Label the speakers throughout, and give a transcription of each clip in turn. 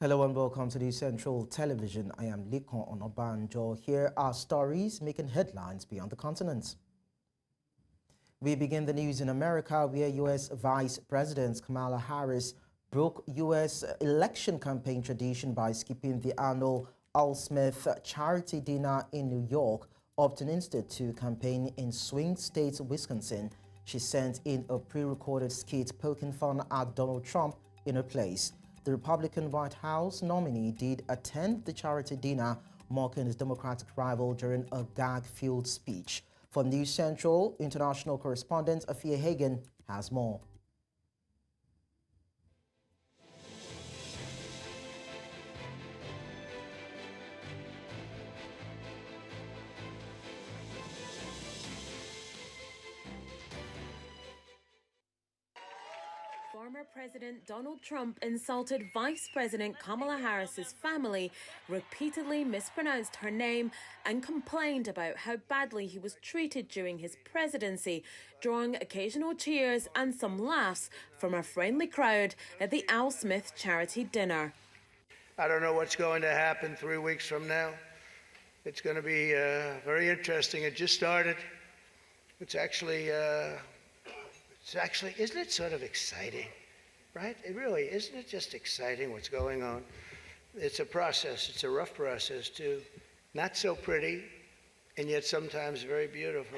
Speaker 1: Hello and welcome to the Central Television. I am Likon Onobanjo. Here are stories making headlines beyond the continent. We begin the news in America, where U.S. Vice President Kamala Harris broke U.S. election campaign tradition by skipping the annual Al Smith charity dinner in New York, opting instead to campaign in swing state Wisconsin. She sent in a pre-recorded skit poking fun at Donald Trump in her place. The Republican White House nominee did attend the charity dinner, mocking his Democratic rival during a gag-filled speech. For News Central, international correspondent Yahya Sinwar has more.
Speaker 2: Former President Donald Trump insulted Vice President Kamala Harris's family, repeatedly mispronounced her name, and complained about how badly he was treated during his presidency, drawing occasional cheers and some laughs from a friendly crowd at the Al Smith charity dinner.
Speaker 3: I don't know what's going to happen 3 weeks from now. It's going to be very interesting. It just started. It's actually, isn't it sort of exciting, right? It really, isn't it just exciting what's going on? It's a process. It's a rough process, too. Not so pretty, and yet sometimes very beautiful.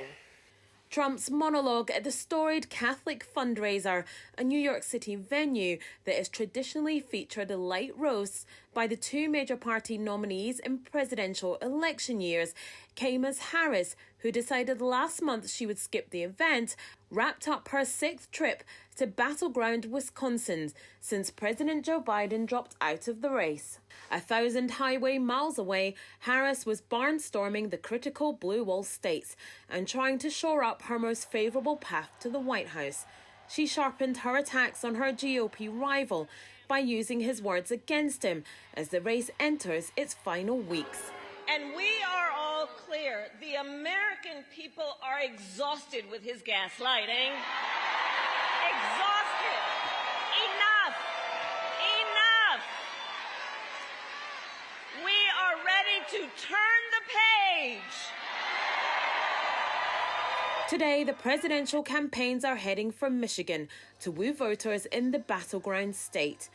Speaker 2: Trump's monologue at the storied Catholic fundraiser, a New York City venue that has traditionally featured light roasts by the two major party nominees in presidential election years, came as Harris, who decided last month she would skip the event, wrapped up her 6th trip to battleground Wisconsin since President Joe Biden dropped out of the race. 1,000 highway miles away, Harris was barnstorming the critical blue wall states and trying to shore up her most favourable path to the White House. She sharpened her attacks on her GOP rival by using his words against him as the race enters its final weeks.
Speaker 4: And we are all clear. The American people are exhausted with his gaslighting. Exhausted. Enough. Enough. We are ready to turn the page.
Speaker 2: Today, the presidential campaigns are heading for Michigan to woo voters in the battleground state.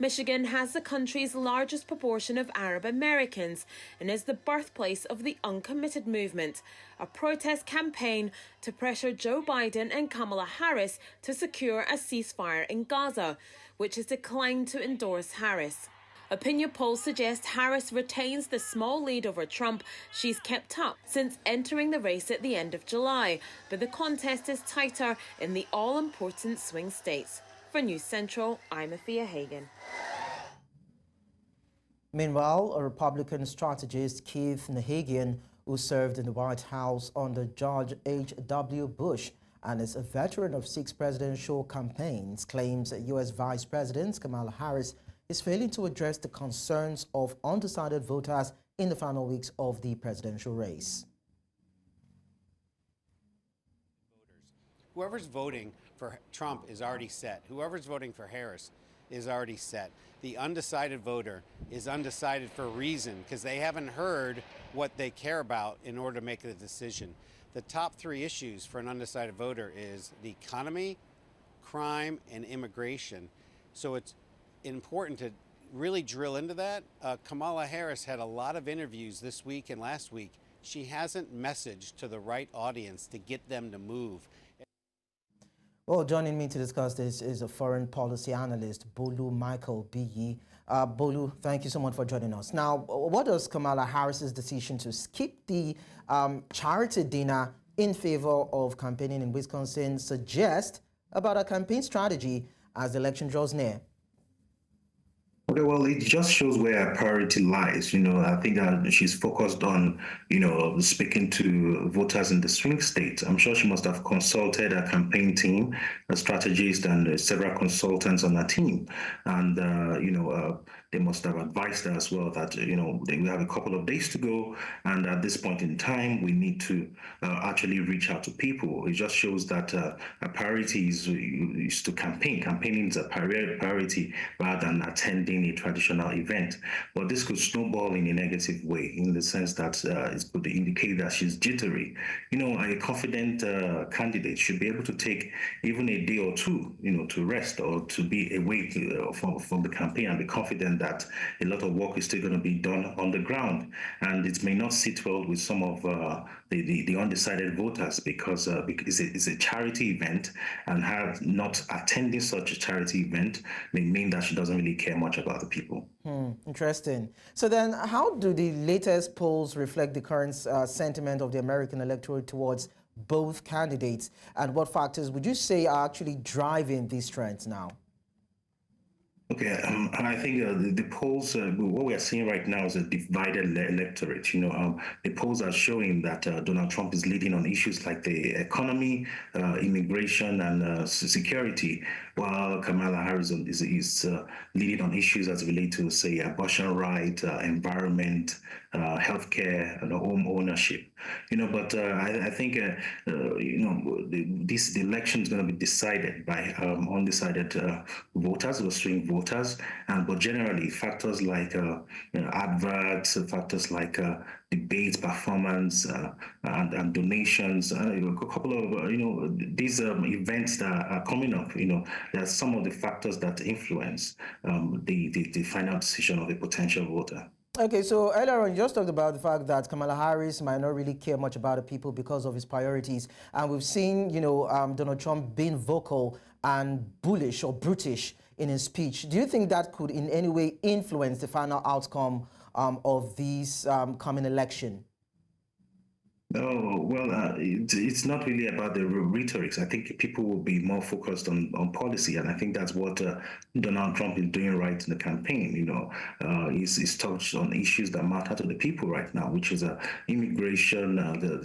Speaker 2: Michigan has the country's largest proportion of Arab Americans and is the birthplace of the Uncommitted movement, a protest campaign to pressure Joe Biden and Kamala Harris to secure a ceasefire in Gaza, which has declined to endorse Harris. Opinion polls suggest Harris retains the small lead over Trump she's kept up since entering the race at the end of July, but the contest is tighter in the all-important swing states. For News Central, I'm Yahya Sinwar.
Speaker 1: Meanwhile, a Republican strategist, Keith Nahagian, who served in the White House under George H.W. Bush and is a veteran of 6 presidential campaigns, claims that U.S. Vice President Kamala Harris is failing to address the concerns of undecided voters in the final weeks of the presidential race.
Speaker 5: Whoever's voting for Trump is already set. Whoever's voting for Harris is already set. The undecided voter is undecided for a reason, because they haven't heard what they care about in order to make the decision. The top 3 issues for an undecided voter is the economy, crime, and immigration. So it's important to really drill into that. Kamala Harris had a lot of interviews this week and last week. She hasn't messaged to the right audience to get them to move.
Speaker 1: Well, joining me to discuss this is a foreign policy analyst, Bolu Michael Biyi. Bolu, thank you so much for joining us. Now, what does Kamala Harris's decision to skip the charity dinner in favor of campaigning in Wisconsin suggest about her campaign strategy as the election draws near?
Speaker 6: Okay, well, it just shows where her priority lies. I think that she's focused on, speaking to voters in the swing states. I'm sure she must have consulted her campaign team, a strategist, and several consultants on her team. And, they must have advised her as well that, we have a couple of days to go. And at this point in time, we need to actually reach out to people. It just shows that a priority is to campaign. Campaigning is a priority rather than attending a traditional event. But this could snowball in a negative way, in the sense that it could indicate that she's jittery. A confident candidate should be able to take even a day or two, to rest or to be away from the campaign and be confident that a lot of work is still going to be done on the ground. And it may not sit well with some of the undecided voters because it's a charity event, and her not attending such a charity event may mean that she doesn't really care much about the people.
Speaker 1: Interesting. So then how do the latest polls reflect the current sentiment of the American electorate towards both candidates? And what factors would you say are actually driving these trends now?
Speaker 6: Okay, I think the polls, what we are seeing right now is a divided electorate. The polls are showing that Donald Trump is leading on issues like the economy, immigration, and security, while Kamala Harris is leading on issues as relate to, say, abortion right, environment, healthcare, and home ownership. But I think the election is going to be decided by undecided voters or swing voters, but generally factors like adverts, factors like debate, performance, and donations, a couple of these events that are coming up. There are some of the factors that influence the final decision of a potential voter.
Speaker 1: Okay, so earlier on, you just talked about the fact that Kamala Harris might not really care much about the people because of his priorities. And we've seen, Donald Trump being vocal and bullish or brutish in his speech. Do you think that could in any way influence the final outcome of this coming election?
Speaker 6: Oh, well, it's not really about the rhetorics. I think people will be more focused on policy, and I think that's what Donald Trump is doing right in the campaign. He's touched on issues that matter to the people right now, which is immigration,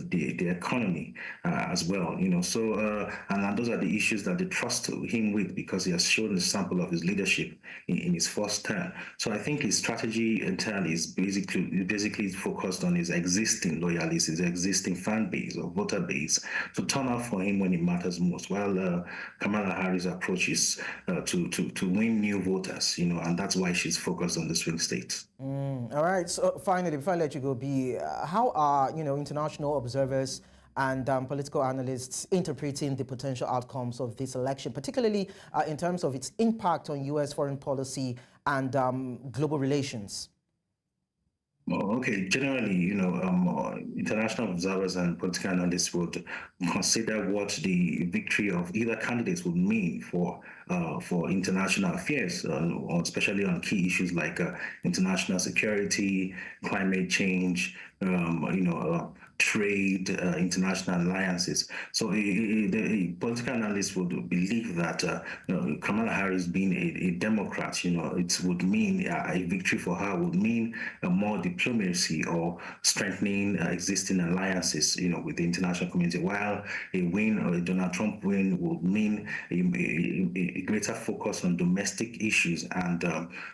Speaker 6: the economy as well. And those are the issues that they trust him with because he has shown a sample of his leadership in his first term. So I think his strategy entirely is basically focused on his existing loyalists, his existing fan base or voter base to turn out for him when it matters most, while Kamala Harris' approach is to win new voters, and that's why she's focused on the swing states.
Speaker 1: All right, so finally, before I let you go, B, how are international observers and political analysts interpreting the potential outcomes of this election, particularly in terms of its impact on U.S. foreign policy and global relations?
Speaker 6: Okay, generally, international observers and political analysts would consider what the victory of either candidates would mean for international affairs, especially on key issues like international security, climate change, trade, international alliances. So the political analysts would believe that Kamala Harris being a Democrat, it would mean a victory for her would mean more diplomacy or strengthening existing alliances, with the international community, while a win or a Donald Trump win would mean a greater focus on domestic issues and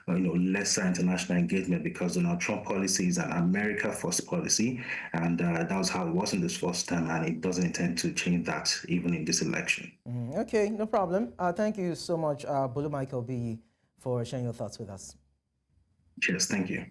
Speaker 6: lesser international engagement, because Donald Trump policy is an America first policy, and that was how it was in this first term, and it doesn't intend to change that even in this election.
Speaker 1: Okay, no problem. Thank you so much, Bulu Michael B, for sharing your thoughts with us.
Speaker 6: Cheers, thank you.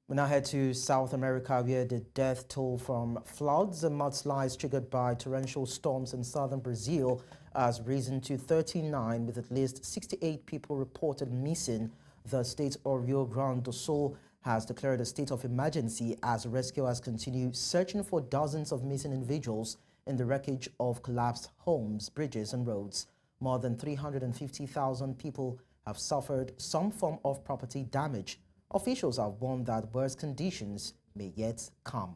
Speaker 1: We now head to South America, where the death toll from floods and mudslides triggered by torrential storms in southern Brazil has risen to 39, with at least 68 people reported missing. The state of Rio Grande do Sul has declared a state of emergency as rescuers continue searching for dozens of missing individuals in the wreckage of collapsed homes, bridges, and roads. More than 350,000 people have suffered some form of property damage. Officials have warned that worse conditions may yet come.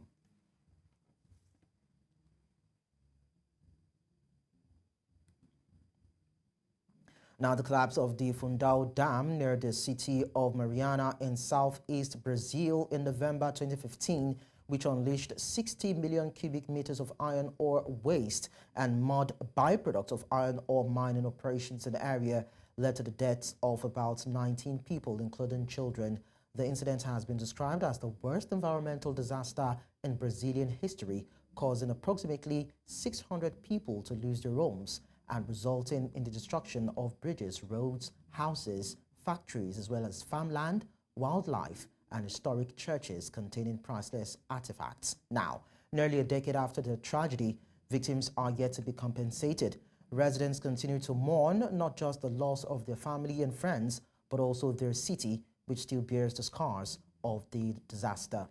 Speaker 1: Now, the collapse of the Fundão Dam near the city of Mariana in southeast Brazil in November 2015, which unleashed 60 million cubic meters of iron ore waste and mud byproduct of iron ore mining operations in the area, led to the deaths of about 19 people, including children. The incident has been described as the worst environmental disaster in Brazilian history, causing approximately 600 people to lose their homes and resulting in the destruction of bridges, roads, houses, factories, as well as farmland, wildlife, and historic churches containing priceless artifacts. Now, nearly a decade after the tragedy, victims are yet to be compensated. Residents continue to mourn not just the loss of their family and friends, but also their city, which still bears the scars of the disaster.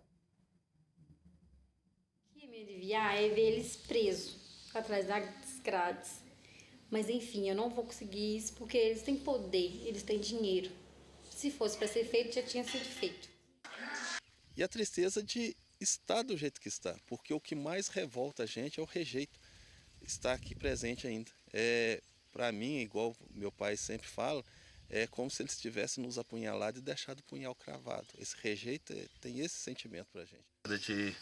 Speaker 7: Que me aliviar é ver eles presos atrás das grades. Mas enfim, eu não vou conseguir isso porque eles têm poder, eles têm dinheiro. Se fosse para ser feito, já tinha sido feito.
Speaker 8: E a tristeza de estar do jeito que está, porque o que mais revolta a gente é o rejeito. Está aqui presente ainda. Para mim, igual meu pai sempre fala, é como se eles tivessem nos apunhalado e deixado o punhal cravado. Esse rejeito tem esse sentimento para a gente.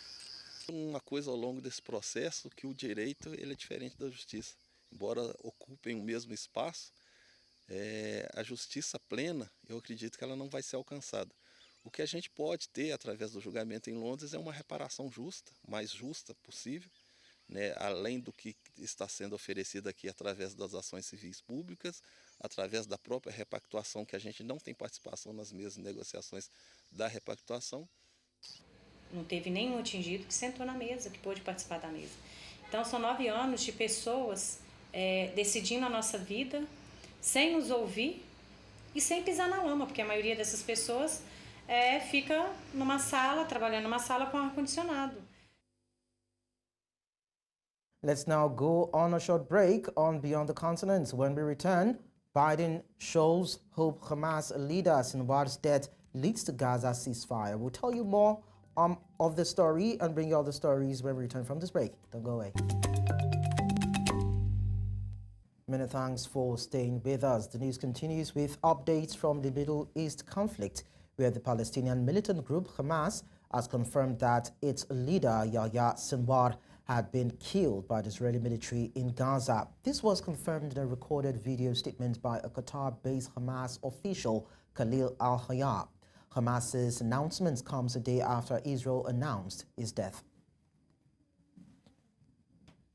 Speaker 8: Uma coisa ao longo desse processo que o direito ele é diferente da justiça. Embora ocupem o mesmo espaço, a justiça plena, eu acredito que ela não vai ser alcançada. O que a gente pode ter através do julgamento em Londres é uma reparação justa, mais justa possível, né, além do que está sendo oferecido aqui através das ações civis públicas, através da própria repactuação, que a gente não tem participação nas mesmas negociações da repactuação.
Speaker 9: Não teve nenhum atingido que sentou na mesa, que pôde participar da mesa. Então são 9 anos de pessoas decidindo a nossa vida, sem nos ouvir e sem pisar na lama, porque a maioria dessas pessoas fica numa sala, trabalhando numa sala com ar-condicionado.
Speaker 1: Let's now go on a short break on Beyond the Continent. When we return, Biden shows hope Hamas leader Sinwar's death leads to Gaza ceasefire. We'll tell you more of the story and bring you all the stories when we return from this break. Don't go away. Many thanks for staying with us. The news continues with updates from the Middle East conflict, where the Palestinian militant group Hamas has confirmed that its leader, Yahya Sinwar, had been killed by the Israeli military in Gaza. This was confirmed in a recorded video statement by a Qatar-based Hamas official, Khalil al-Hayya. Hamas's announcement comes a day after Israel announced his death.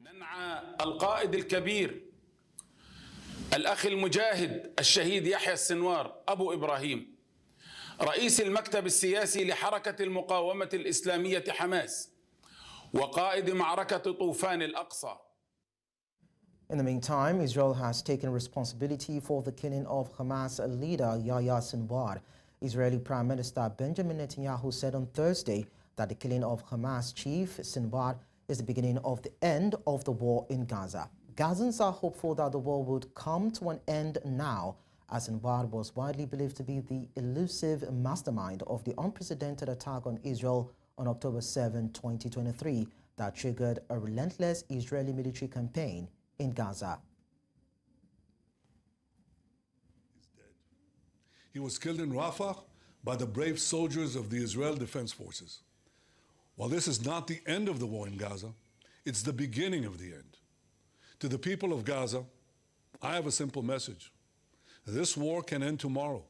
Speaker 10: ننعى القائد الكبير الأخ المجاهد الشهيد يحيى السنوار أبو إبراهيم رئيس المكتب السياسي لحركة المقاومة الإسلامية حماس وقائد معركة طوفان الأقصى.
Speaker 1: In the meantime, Israel has taken responsibility for the killing of Hamas leader Yahya Sinwar. Israeli Prime Minister Benjamin Netanyahu said on Thursday that the killing of Hamas chief Sinwar is the beginning of the end of the war in Gaza. Gazans are hopeful that the war would come to an end now, as Sinwar was widely believed to be the elusive mastermind of the unprecedented attack on Israel on October 7, 2023, that triggered a relentless Israeli military campaign in Gaza.
Speaker 11: He's dead. He was killed in Rafah by the brave soldiers of the Israel Defense Forces. While this is not the end of the war in Gaza, it's the beginning of the end. To the people of Gaza, I have a simple message. This war can end tomorrow.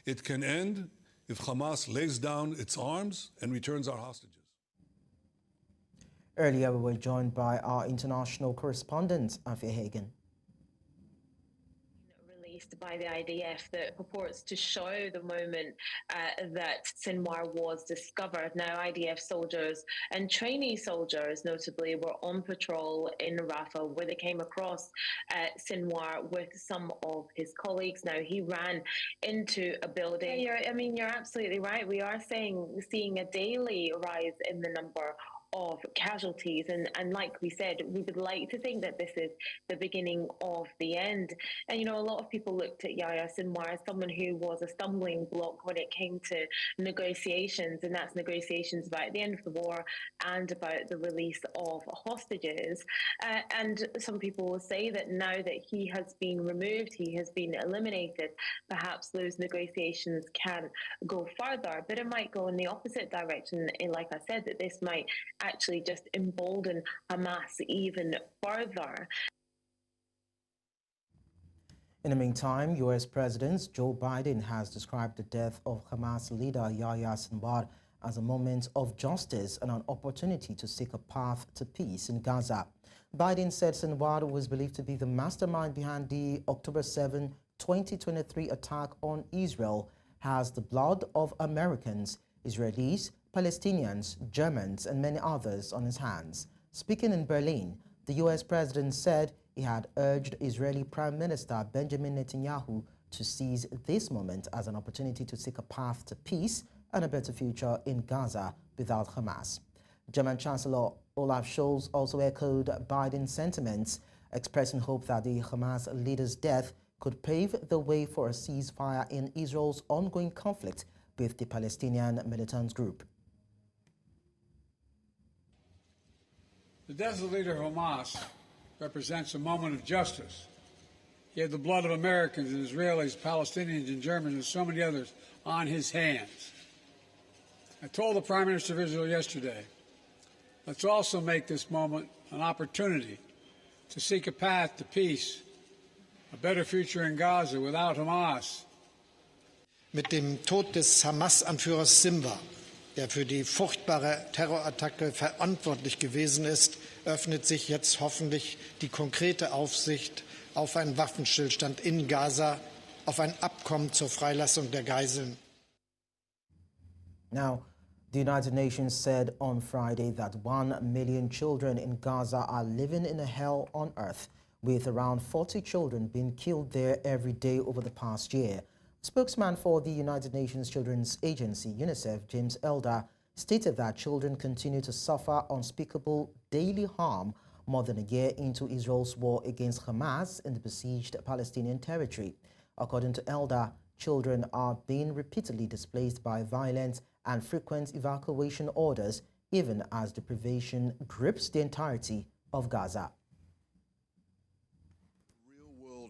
Speaker 11: It can end if Hamas lays down its arms and returns our hostages.
Speaker 1: Earlier, we were joined by our international correspondent, Afia Hagen.
Speaker 2: Released by the IDF that purports to show the moment that Sinwar was discovered. Now, IDF soldiers and trainee soldiers, notably, were on patrol in Rafah, where they came across Sinwar with some of his colleagues. Now, he ran into a building. You're absolutely right. We are seeing a daily rise in the number of casualties, and like we said, we would like to think that this is the beginning of the end. And a lot of people looked at Yahya Sinwar as someone who was a stumbling block when it came to negotiations, and that's negotiations about the end of the war and about the release of hostages. And some people will say that now that he has been removed, he has been eliminated, perhaps those negotiations can go further, but it might go in the opposite direction. And like I said, that this might actually just embolden Hamas even further.
Speaker 1: In the meantime, U.S. President Joe Biden has described the death of Hamas leader Yahya Sinwar as a moment of justice and an opportunity to seek a path to peace in Gaza. Biden said Sinwar was believed to be the mastermind behind the October 7, 2023 attack on Israel, has the blood of Americans, Israelis, Palestinians, Germans, and many others on his hands. Speaking in Berlin, the U.S. president said he had urged Israeli Prime Minister Benjamin Netanyahu to seize this moment as an opportunity to seek a path to peace and a better future in Gaza without Hamas. German Chancellor Olaf Scholz also echoed Biden's sentiments, expressing hope that the Hamas leader's death could pave the way for a ceasefire in Israel's ongoing conflict with the Palestinian militant group.
Speaker 12: The death of the leader of Hamas represents a moment of justice. He had the blood of Americans and Israelis, Palestinians and Germans and so many others on his hands. I told the Prime Minister of Israel yesterday, let's also make this moment an opportunity to seek a path to peace, a better future in Gaza without Hamas.
Speaker 13: Mit dem Tod des Hamas-Anführers Sinwar, der für die furchtbare Terrorattacke verantwortlich gewesen ist, öffnet sich jetzt hoffentlich die konkrete Aussicht auf einen Waffenstillstand in Gaza, auf ein Abkommen zur Freilassung der Geiseln.
Speaker 1: Now, the United Nations said on Friday that 1 million children in Gaza are living in a hell on earth, with around 40 children being killed there every day over the past year. Spokesman for the United Nations Children's Agency, UNICEF, James Elder, stated that children continue to suffer unspeakable daily harm more than a year into Israel's war against Hamas in the besieged Palestinian territory. According to Elder, children are being repeatedly displaced by violent and frequent evacuation orders, even as deprivation grips the entirety of Gaza.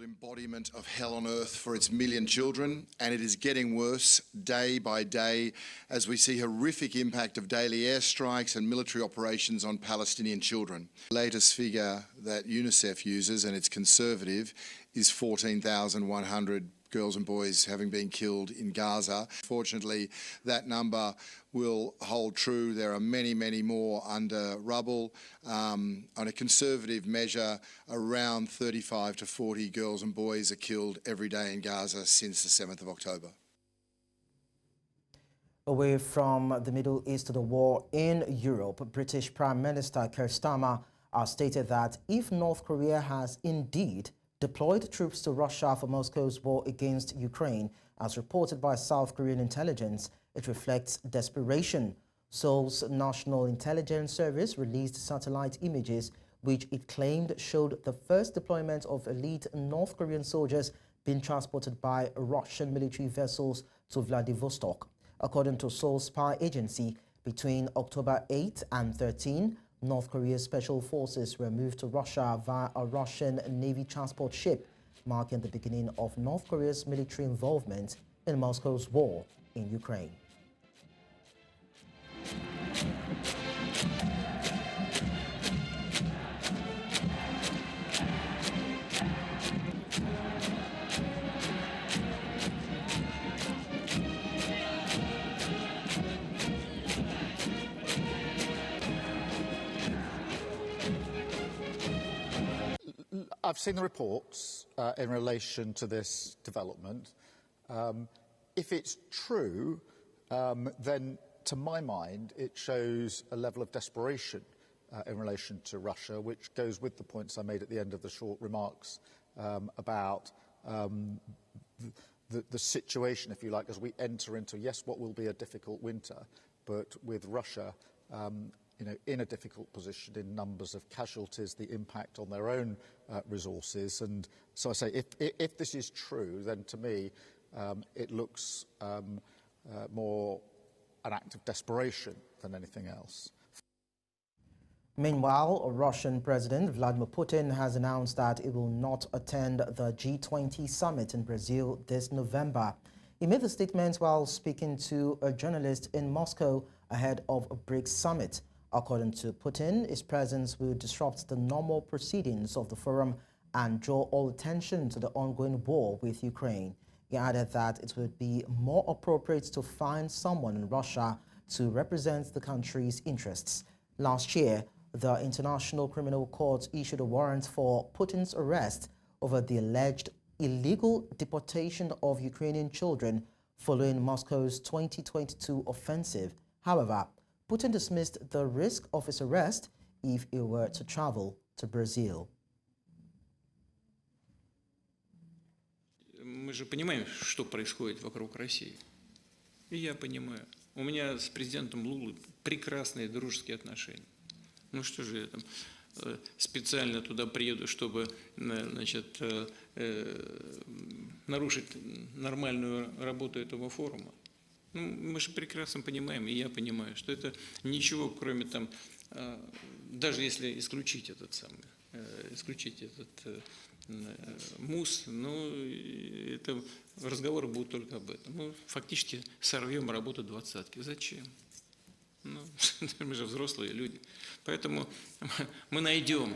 Speaker 14: Embodiment of hell on earth for its million children, and it is getting worse day by day as we see horrific impact of daily airstrikes and military operations on Palestinian children. The latest figure that UNICEF uses, and it's conservative, is 14,100 girls and boys having been killed in Gaza. Fortunately, that number will hold true. There are many, many more under rubble. On a conservative measure, around 35 to 40 girls and boys are killed every day in Gaza since the 7th of October.
Speaker 1: Away from the Middle East to the war in Europe, British Prime Minister Keir Starmer has stated that if North Korea has indeed deployed troops to Russia for Moscow's war against Ukraine, as reported by South Korean intelligence, it reflects desperation. Seoul's National Intelligence Service released satellite images which it claimed showed the first deployment of elite North Korean soldiers being transported by Russian military vessels to Vladivostok. According to Seoul's spy agency, between October 8 and 13, North Korea's special forces were moved to Russia via a Russian Navy transport ship, marking the beginning of North Korea's military involvement in Moscow's war in Ukraine.
Speaker 15: I've seen the reports in relation to this development. If it's true, then to my mind, it shows a level of desperation in relation to Russia, which goes with the points I made at the end of the short remarks about the situation, if you like, as we enter into, yes, what will be a difficult winter, but with Russia in a difficult position in numbers of casualties, the impact on their own resources. And so I say, if this is true, then to me, it looks more an act of desperation than anything else.
Speaker 1: Meanwhile, Russian President Vladimir Putin has announced that he will not attend the G20 summit in Brazil this November. He made the statement while speaking to a journalist in Moscow ahead of a BRICS summit. According to Putin, his presence will disrupt the normal proceedings of the forum and draw all attention to the ongoing war with Ukraine. He added that it would be more appropriate to find someone in Russia to represent the country's interests. Last year, the International Criminal Court issued a warrant for Putin's arrest over the alleged illegal deportation of Ukrainian children following Moscow's 2022 offensive. However, Putin dismissed the risk of his arrest if he were to travel to Brazil.
Speaker 16: Мы же понимаем, что происходит вокруг России. И я понимаю. У меня с президентом Лулой прекрасные дружеские отношения. Ну что же я там специально туда приеду, чтобы, значит, нарушить нормальную работу этого форума. Ну, мы же прекрасно понимаем, и я понимаю, что это ничего, кроме там, даже если исключить этот МУС, ну, это разговоры будут только об этом. Мы фактически сорвем работу двадцатки. Зачем? Ну, мы же взрослые люди. Поэтому мы найдем,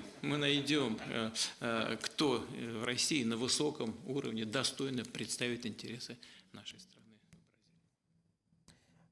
Speaker 16: кто в России на высоком уровне достойно представит интересы нашей страны.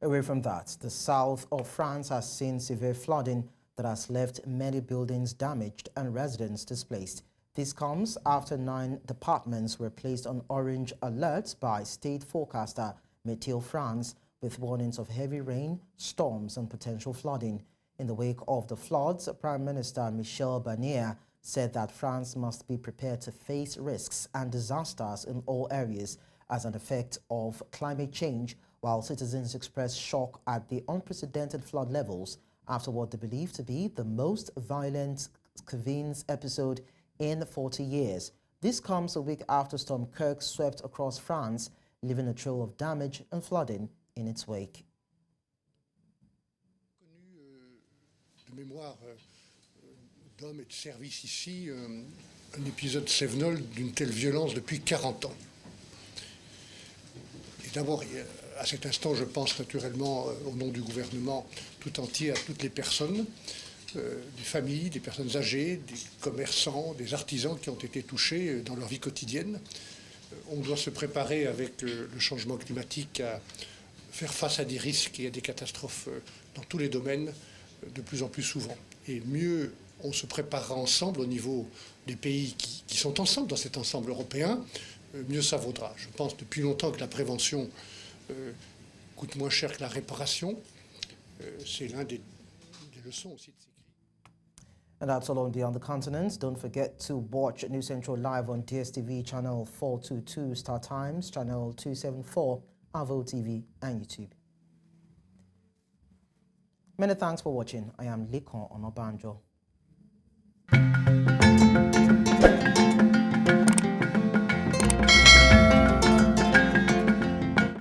Speaker 1: Away from that, the south of France has seen severe flooding that has left many buildings damaged and residents displaced. This comes after 9 departments were placed on orange alerts by state forecaster Météo France, with warnings of heavy rain, storms and potential flooding. In the wake of the floods, Prime Minister Michel Barnier said that France must be prepared to face risks and disasters in all areas as an effect of climate change, while citizens expressed shock at the unprecedented flood levels after what they believe to be the most violent Kevins episode in 40 years. This comes a week after Storm Kirk swept across France, leaving a trail of damage and flooding in its wake.
Speaker 17: De mémoire d'hommes et de service ici, un épisode sévenol d'une telle violence depuis 40 ans. Et d'abord, à cet instant, je pense naturellement au nom du gouvernement tout entier à toutes les personnes, des familles, des personnes âgées, des commerçants, des artisans qui ont été touchés dans leur vie quotidienne. On doit se préparer avec le changement climatique à faire face à des risques et à des catastrophes dans tous les domaines de plus en plus souvent. Et mieux on se préparera ensemble au niveau des pays qui sont ensemble dans cet ensemble européen, mieux ça vaudra. Je pense depuis longtemps que la prévention coûte moins cher que la réparation. C'est l'un des leçons aussi de ces crises.
Speaker 1: And that's all on Beyond the Continent. Don't forget to watch News Central live on DSTV channel 422, Star Times, channel 274, Avo TV and YouTube. Many thanks for watching. I am Likon Onobanjo.